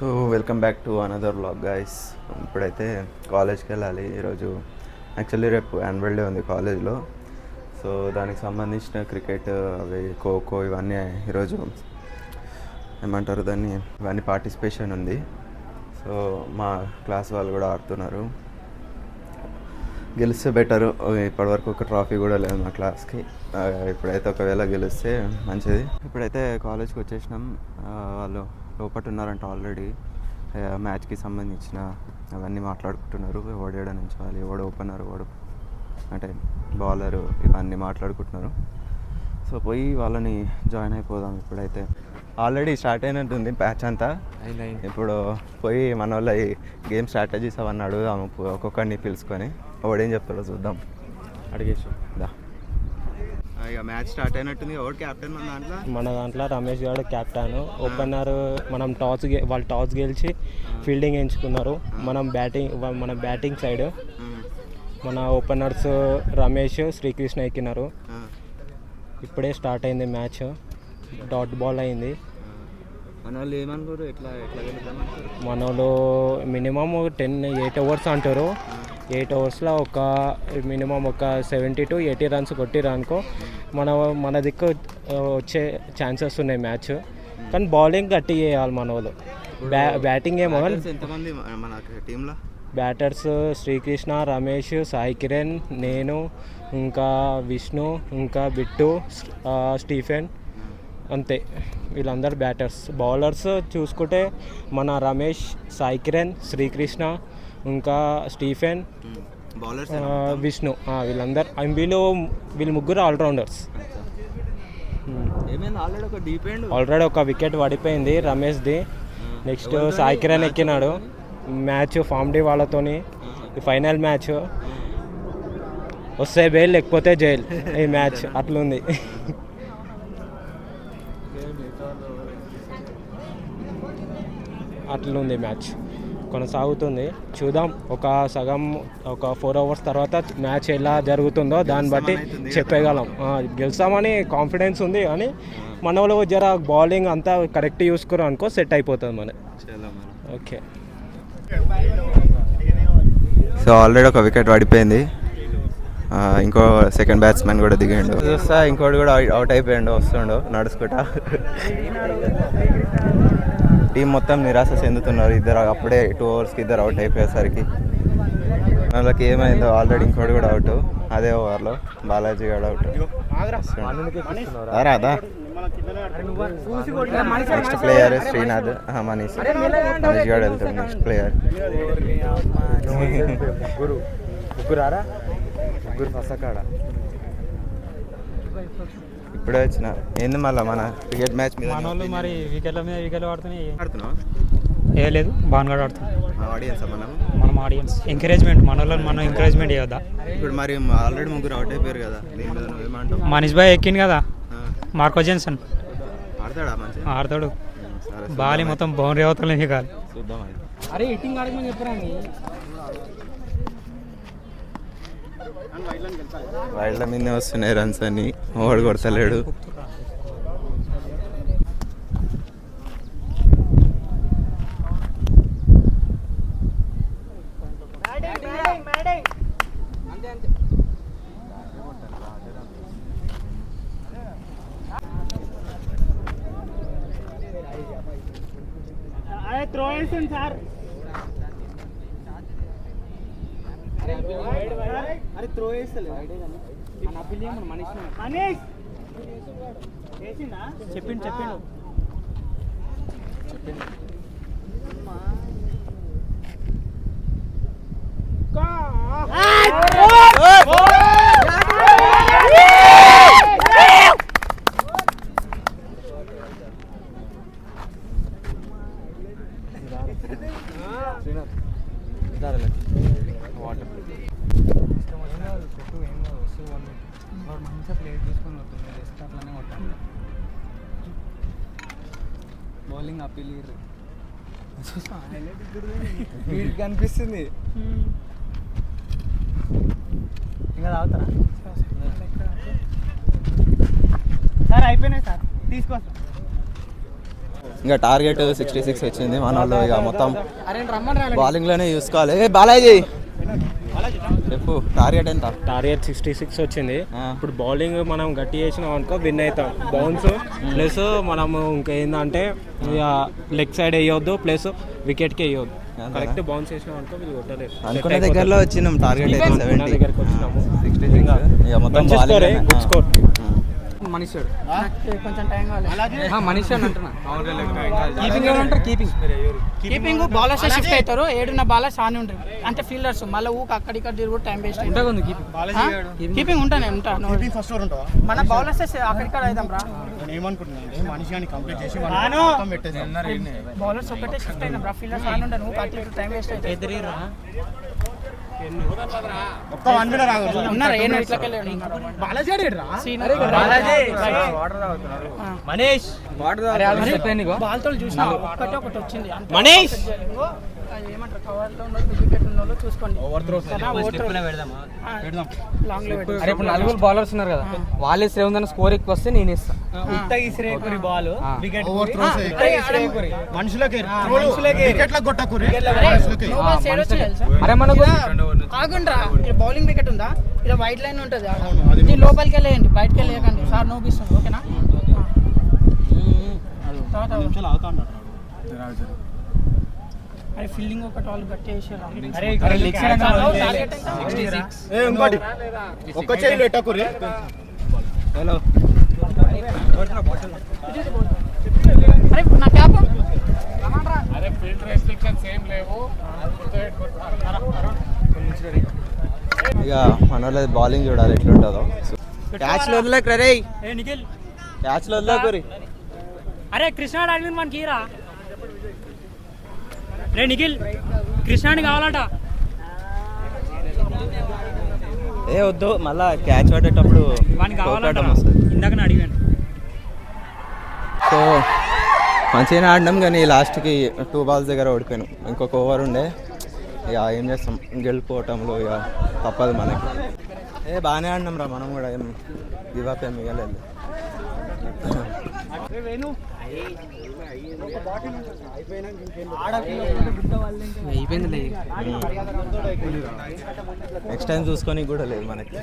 So welcome back to another vlog guys. ఇప్పుడైతే కాలేజ్కి వెళ్ళాలి. ఈరోజు యాక్చువల్లీ రేపు యాన్యువల్ డే ఉంది కాలేజ్లో. సో దానికి సంబంధించిన క్రికెట్ అవి ఖోఖో ఇవన్నీ ఈరోజు ఏమంటారు దాన్ని, ఇవన్నీ పార్టిసిపేషన్ ఉంది. సో మా క్లాస్ వాళ్ళు కూడా ఆడుతున్నారు. గెలిస్తే బెటరు. ఇప్పటివరకు ఒక ట్రాఫీ కూడా లేదు మా క్లాస్కి. ఇప్పుడైతే ఒకవేళ గెలిస్తే మంచిది. ఇప్పుడైతే కాలేజ్కి వచ్చేసినాం. వాళ్ళు లోపల ఉన్నారంట ఆల్రెడీ. మ్యాచ్కి సంబంధించిన అవన్నీ మాట్లాడుకుంటున్నారు. ఎవడు ఏడ నుంచోవాలి, ఎవడు ఓపెనర్, ఎవడు అంటే బౌలరు, ఇవన్నీ మాట్లాడుకుంటున్నారు. సో పోయి వాళ్ళని జాయిన్ అయిపోదాం. ఇప్పుడైతే ఆల్రెడీ స్టార్ట్ అయినట్టుంది మ్యాచ్ అంతా. ఇప్పుడు పోయి మన వాళ్ళ ఈ గేమ్ స్ట్రాటజీస్ అవన్నీ అడుగుదాము ఒక్కొక్కరిని పిలుచుకొని. ఎవడేం చెప్తాడో చూద్దాం. అడిగేసి దా. ఇక మ్యాచ్ స్టార్ట్ అయినట్టుంది. ఎవరు క్యాప్టెన్ మన దాంట్లో రమేష్ గారు క్యాప్టెన్. ఓపెనర్ మనం వాళ్ళు టాస్ గెలిచి ఫీల్డింగ్ ఎంచుకున్నారు. మన బ్యాటింగ్ సైడ్ మన ఓపెనర్స్ రమేష్, శ్రీకృష్ణ ఎక్కినారు. ఇప్పుడే స్టార్ట్ అయింది మ్యాచ్. డాట్ బాల్ అయింది. మన వాళ్ళు ఏమనుకోరు, ఎట్లా మన వాళ్ళు మినిమం 8 ఓవర్స్ అంటారు. 8 ఓవర్స్లో మినిమం ఒక 70 to 80 రన్స్ కొట్టిరు అనుకో, మన దిక్కు వచ్చే ఛాన్సెస్ ఉన్నాయి మ్యాచ్. కానీ బౌలింగ్ గట్టి చేయాలి మన వాళ్ళు. బ్యాటింగ్ ఏమో. ఎంతమంది మన టీంలో బ్యాటర్స్ శ్రీకృష్ణ, రమేష్, సాయి కిరణ్, నేను, ఇంకా విష్ణు, ఇంకా బిట్టు, స్టీఫెన్, అంతే. వీళ్ళందరూ బ్యాటర్స్. బౌలర్స్ చూసుకుంటే మన రమేష్, సాయి కిరణ్, శ్రీకృష్ణ, ఇంకా స్టీఫెన్, విష్ణు, వీళ్ళందరూ వీళ్ళు ముగ్గురు ఆల్రౌండర్స్. ఆల్రెడీ ఒక వికెట్ పడిపోయింది రమేష్ది. నెక్స్ట్ సాయి కిరణ్ ఎక్కినాడు. మ్యాచ్ ఫామ్ డి వాళ్ళతోని ఈ ఫైనల్ మ్యాచ్. వస్తే బెయిల్ లేకపోతే జైల్ ఈ మ్యాచ్ అట్లుంది. అట్లుంది మ్యాచ్ కొనసాగుతుంది. చూద్దాం ఒక 4 అవర్స్ తర్వాత మ్యాచ్ ఎలా జరుగుతుందో దాన్ని బట్టి చెప్పగలం. గెలుస్తామని కాన్ఫిడెన్స్ ఉంది. కానీ మన వాళ్ళు జర బౌలింగ్ అంతా కరెక్ట్ చూసుకున్నాం అనుకో సెట్ అయిపోతుంది మన. ఓకే. సో ఆల్రెడీ ఒక వికెట్ పడిపోయింది. ఇంకో సెకండ్ బ్యాట్స్మెన్ కూడా దిగాడు. చూస్తా ఇంకోటి కూడా అవుట్ అయిపోయాడు. వస్తుండో నడుచుకుంటా. టీం మొత్తం నిరాశ చెందుతున్నారు. ఇద్దరు అప్పుడే 2 ఓవర్స్కి ఇద్దరు అవుట్ అయిపోయేసరికి వాళ్ళకి ఏమైందో. ఆల్రెడీ ఇంకోటి కూడా అవుట్ అదే ఓవర్లో. బాలాజీ కూడా అవుట్. రాదా నెక్స్ట్ ప్లేయర్ శ్రీనాథ్, మనీష్ కూడా వెళ్తాడు. నెక్స్ట్ ప్లేయర్ ఇప్పుడే వచ్చిన. ఏంది మళ్ళీ మన క్రికెట్ మ్యాచ్ మీద మరి వికెట్ల మీద వికెట్లు ఆడుతున్నావు? ఏ లేదు, బాగా ఆడుతున్నాం. ఆడియన్స్ మనం ఆడియన్స్ ఎంకరేజ్మెంట్, మన వాళ్ళని మనం ఎంకరేజ్మెంట్ చేయొద్దా? ఇప్పుడు మరి ఆల్రెడీ ముగ్గురు అవుట్ అయిపోయారు కదా, దీని మీద నువ్వేమంటావు? మనీష్ భాయ్ ఎక్కింది కదా, మార్కో జెన్సన్ ఆడతాడా? మంచిగా ఆడతాడు. బాలి మొత్తం బౌండరీ అవతలే కాదు. చూద్దాం. అరే ఎట్టింగ్ ఆడమని చెప్పరా? వైల్డ్ల మీదే వస్తున్నాయి రన్స్ అని. ఓడి కొడతలేడు. త్రో వేసింది సార్. అరే త్రో వేస్తలేదు. చెప్పిండు బౌలింగ్ అప్పీల్ వీడికి కనిపిస్తుంది. ఇంకా తాగుతారా సార్? అయిపోయినాయి సార్, తీసుకొస్తా. ఇంకా టార్గెట్ 66 వచ్చింది మన వాళ్ళు. ఇక మొత్తం బౌలింగ్లోనే చూసుకోవాలి. బాలాజీ చెప్పు టార్గెట్ ఎంత? టార్గెట్ 66 వచ్చింది. ఇప్పుడు బౌలింగ్ మనం గట్టి చేసినాం అనుకో విన్ అవుతాం. బౌన్స్ ప్లస్ మనము ఇంకా ఏంటంటే ఇక లెగ్ సైడ్ వేయొద్దు, ప్లస్ వికెట్కి వేయొద్దు. కరెక్ట్ బౌన్స్ చేసినాం అనుకో ఇది కొట్టలేదు. అనుకున్న దగ్గరలో వచ్చినాం. టార్గెట్ అయితే 70 దగ్గరకు వచ్చినాము. 66. ఇక మొత్తం గుడ్ స్కోర్. మనీషాడు కొంచెం టైం కావాలి. మనీష్ అని అంటున్నా. కీపింగ్ ఏమంటారు? కీపింగ్ బౌలర్స్ షిఫ్ట్ అవుతారు. 7 బాలర్స్ ఆనే ఉంటారు అంటే ఫీల్డర్స్ మళ్ళీ ఊక అక్కడిక్కడ తిరుగుడు టైం వేస్ట్ ఉంటుంది. కీపింగ్ ఉంటానే ఉంటా ఫస్ట్ ఓవర్ ఉంటావా? మన బౌలర్స్ అక్కడిక్కడ అవుతాం రా. నేను ఏమనుకుంటున్నాను మనిషి అని కంప్లీట్ చేసి బౌలర్స్ ఒక్కటే షిఫ్ట్ అయినా రా. ఫీల్డర్స్ ఆనే ఉంటాను ఊక అటు టైం వేస్ట్ అవుతుంది. ఒక్క 1 మినిట్ రాదు ఉన్నారా? ఏం ఇట్లకెళ్ళి బాలాజీ ఆడేడ్రా? మనీష్ బాల్ తో చూసిన ఒకటి వచ్చింది. మనీష్ ఏమంటారు కవర్లో ఉన్న వికెట్ ఉన్న వాళ్ళు చూసుకోండి. లాంగ్ లో పెట్టు. అరే ఇప్పుడు 4 బౌలర్స్ ఉన్నారు కదా, వాళ్ళే సేవ్ ఉందని స్కోర్ ఎక్కువ వస్తే నేను ఇస్తా. మనుషులకి వికెట్లకు కొట్టకురి. అరే మనకు ఆగుండ్రా. బౌలింగ్ వికెట్ ఉందా? ఇలా వైట్ లైన్ ఉంటుంది. దీని లోపలికి వెళ్ళేయండి, బయటకి వెళ్ళేయకండి సార్. నోపిస్తుంది ఓకేనా? అరే ఫీల్డింగ్ ఒకటి వాళ్ళు గట్టి వేసారు. ఇంకోటి ఒక్క చేయి పెట్టకురి. అరే నా క్యాప్ ఇక మన వాళ్ళది బౌలింగ్ చూడాలి ఎట్లుంటుందో. క్యాచ్లో వదిలేకు రే, క్యాచ్లో వదిలేకురి. అరే కృష్ణాడు అడిగింది మనకి హీరా రే నిఖిల్, కృష్ణాని కావాలట. ఏ వద్దు, మళ్ళా క్యాచ్ పడేటప్పుడు వానికి కావాలట వస్తుంది. ఇందాక నేను అడిగాను. సో మంచిగానే ఆడినాం కానీ లాస్ట్కి 2 balls దగ్గర ఓడిపోయాను. ఇంకొక ఓవర్ ఉండే. ఇక ఏం చేస్తాం, గెలిపోవటంలో ఇక తప్పదు మనకి. బాగానే ఆడినాం రా మనం కూడా. ఏం గివప్ ఏం మిగలేదు. నెక్స్ట్ టైం చూసుకొని కూడా లేదు మనకి.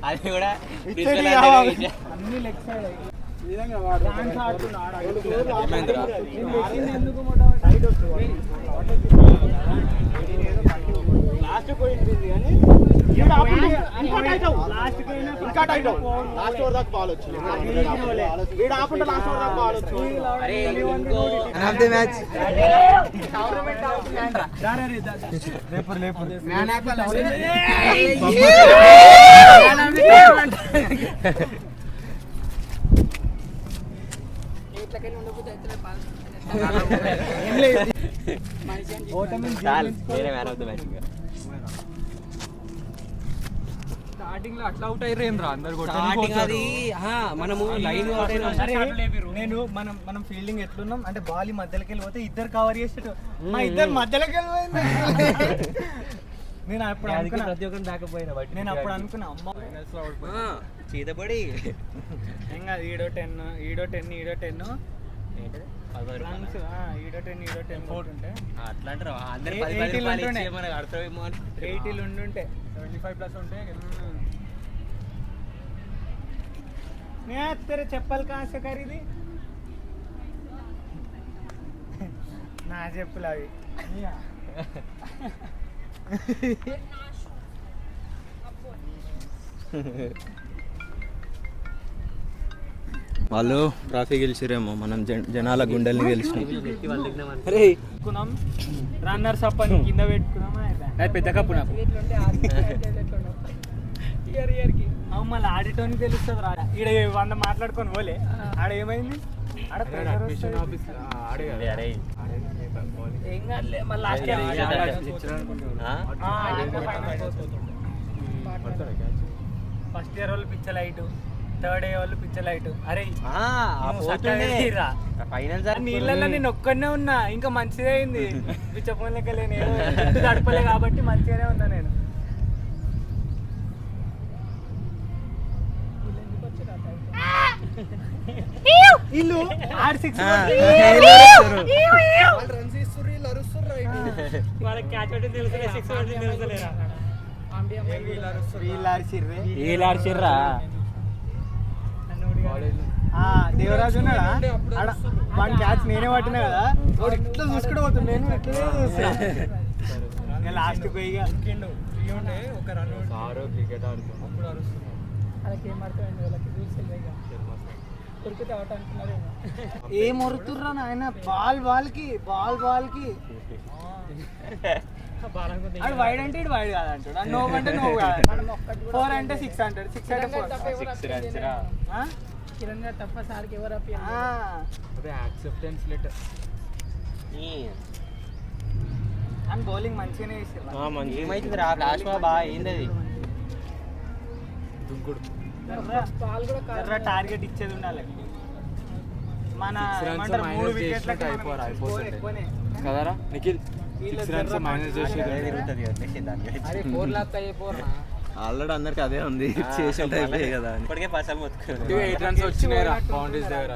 అది కూడా ఇంకా టైట్ లాస్ట్ ఓవర్ దాకా బాల్ వచ్చింది. వీడు ఆకుండా లాస్ట్ ఓవర్ దాకా బాల్ వచ్చింది. స్టార్టింగ్ లో అట్లా అవుట్ అయ్యారు ఏం రా అందరు మనము లైన్ నేను మనం ఫీల్డింగ్ ఎట్లున్నాం అంటే బాల్ మధ్యలోకి వెళ్ళిపోతే ఇద్దరు కవర్ చేసేట మా ఇద్దరు మధ్యలోకి వెళ్ళిపోయింది. నేను అప్పుడు అనుకున్నా ప్రతి ఒక్కరు బ్యాకప్ అయినా నేను అప్పుడు అనుకున్నా అమ్మ చీతపడి ఇంకా ఈడో 10 ఈడో 10 ఈడో 10 రన్స్ ఈడో 10 ఈడో 10 పోతుంటే అట్లా అంటారు అందరు 80 ఉండుంటే 75+ ఉంటే तेरे चप्पल कहाँ से खरीदी ना చెప్పులు అవి వాళ్ళు ట్రాఫీ గెలిచిరేమో, మనం జనాల గుండెల్ని గెలిచినాం. రన్నర్స్ అప్ అని కింద పెట్టుకున్నామా పెద్ద కప్పు నాకు మళ్ళీ ఆడిటోని తెలుస్తుంది రా. ఈడ 100 మాట్లాడుకొని పోలే. ఆడ ఏమైంది? ఆడ ఫస్ట్ ఇయర్ వాళ్ళు పిచ్చ లైట్ థర్డ్ ఏ వాళ్ళు పిచ్చ లైట్ అరే ఫైనల్ నీళ్ళల్లో నేను ఒక్కడనే ఉన్నా ఇంకా మంచిదే అయింది పిచ్చపోన్ లెక్క లేని గడపలే కాబట్టి మంచిగానే ఉన్నా నేను. ఇల్లు ఆడు 6 దేవరాజు ఉన్నాడా ఆడ వన్ క్యాచ్ నేనే పట్టినా కదా వాడు ఇట్లా చూసుకుంటూ పోతుంది నేను ఇట్లనే చూస్తున్నా లాస్ట్ పోయి ఒక రన్ క్రికెట్ ఆడుతున్నాం అప్పుడు అరుస్తున్నాం వాళ్ళకి ఏం అర్థమైంది వాళ్ళకి రూల్స్ కొరికితే అవుట్ అంటున్నారేమో ఏం ఒరుతుర్రా నాయన బాల్కి ఆడు వైడ్ అంటే ఇటు వైడ్ కాదంటాడు నో అంటే నో కాదు 4 అంటే 6 అంటాడు 6 అంటే 4 కిరణ్ గారు తప్ప సార్కి ఎవరు యాక్సెప్టెన్స్ లెటర్ అని బౌలింగ్ మంచిగానే వేసారు ఏమైతుంది రా ఫ్లాష్ బాగా ఏంది అది టార్గెట్ ఇచ్చేది ఉండాలి మన 3 వికెట్లకి ఎక్కువనే కదరా నిఖిల్ ఆల్రెడీ అందరికి అదే ఉంది చేసిన అయిపోయాయి కదా ఇప్పటికే 10 మొత్తుకున్నారు 8 రన్స్ వచ్చినాయి బౌండరీస్ దగ్గర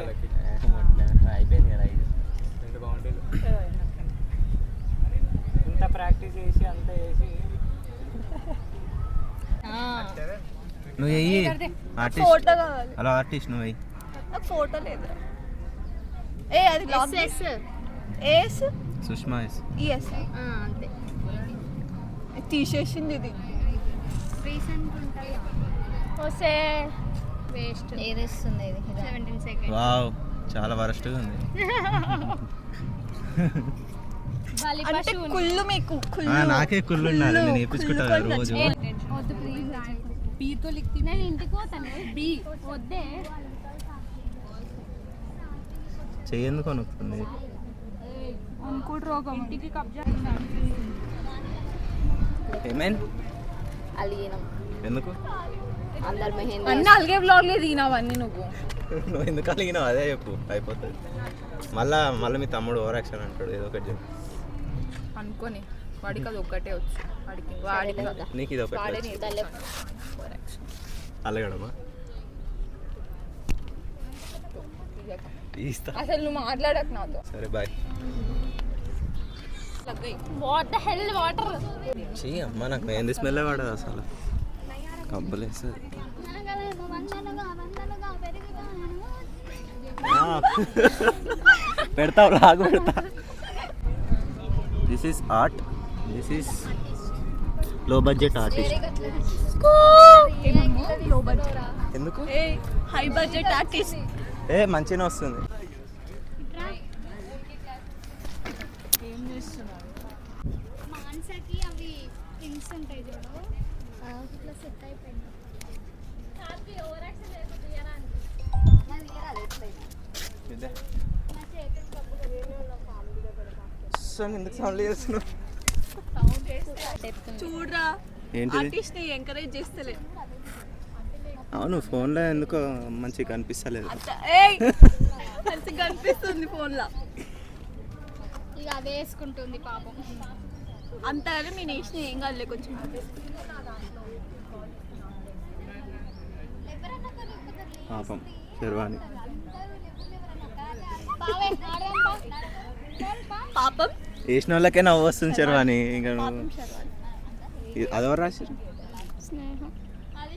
అయిపోయింది కదా 2 బౌండరీలు ఇంత ప్రాక్టీస్ చేసి అంత చేసి నువ్వు వెయ్యి ఆర్టిస్ట్ ఫోటో కావాలి అలా ఆర్టిస్ట్ నువ్వు వెయ్యి నాకు ఫోటో లేదు ఏ అది లాక్ ఎస్ సుష్మా ఎస్ అంతే తీసేసింది ఇది వస్తే వేస్ట్ ఏదేస్తుంది ఇది 17 సెకండ్స్ వావ్ చాలా వరస్ట్గా ఉంది అంటే కుళ్ళు మీకు నాకే కుళ్ళు ఉండాలి నేను నేర్పించుకుంటా రోజు వద్దు ప్లీజ్ బీతో లిఖి నేను ఇంటికి పోతాను బీ వద్దే చెయ్యేందుకు అనుకుంది అనుకోడు రోగం ఇంటికి కబ్జా ఏమైంది అలిగినాం ఎందుకు అందరు మెహందీ అన్నీ అలిగే బ్లాగ్లే దిగినావన్నీ నువ్వు నువ్వు ఎందుకు కలిగినావు అదే చెప్పు అయిపోతుంది మళ్ళీ మీ తమ్ముడు ఓవర్ యాక్షన్ అంటాడు ఏదో ఒకటి చెప్పు అనుకోని వాడికి అది ఒక్కటే వచ్చు వాడికి నీకు ఇది ఒకటి అలగడమా తీస్తా అసలు నువ్వు మాట్లాడక నాతో సరే bye what the hell water చీ అమ్మ నాకు మెహందీ స్మెల్ పడదు అసలు కబ్బలేస్తుంది పెడతావు లాగు పెడతా this is art this is low budget artist ఎందుకు హై బడ్జెట్ ఆర్టిస్ట్ ఏ మంచిగా వస్తుంది మాన్సకి అవి థింగ్స్ ఉంటాయి చూడు ఇట్లా సెట్ అయిపోయింది హ్యాపీ ఓవర్ యాక్షన్ చేయరా నా చేతికి కప్పుగా వేరే వాళ్ళ ఫ్యామిలీలో పెడతాను ఎందుకు సౌండ్ చేస్తున్నావు చూడరా ఏంటిది ఆర్టిస్ట్ ని ఎంకరేజ్ చేస్తలే అవును ఫోన్లో ఎందుకో మంచిగా కనిపిస్తలేదు మంచిగా కనిపిస్తుంది ఫోన్ లో ఇక అదే వేసుకుంటుంది పాపం అంతగానే నేను వేసిన ఏం కాదులే కొంచెం పాపం శర్వాణి పాపం వేసిన వాళ్ళకే నవ్వు వస్తుంది శర్వాణి ఇంకా నువ్వు అదెవరు రాశారు స్నేహం అది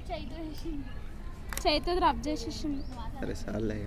చైతు రబ్ చేసేసింది సరే సార్లే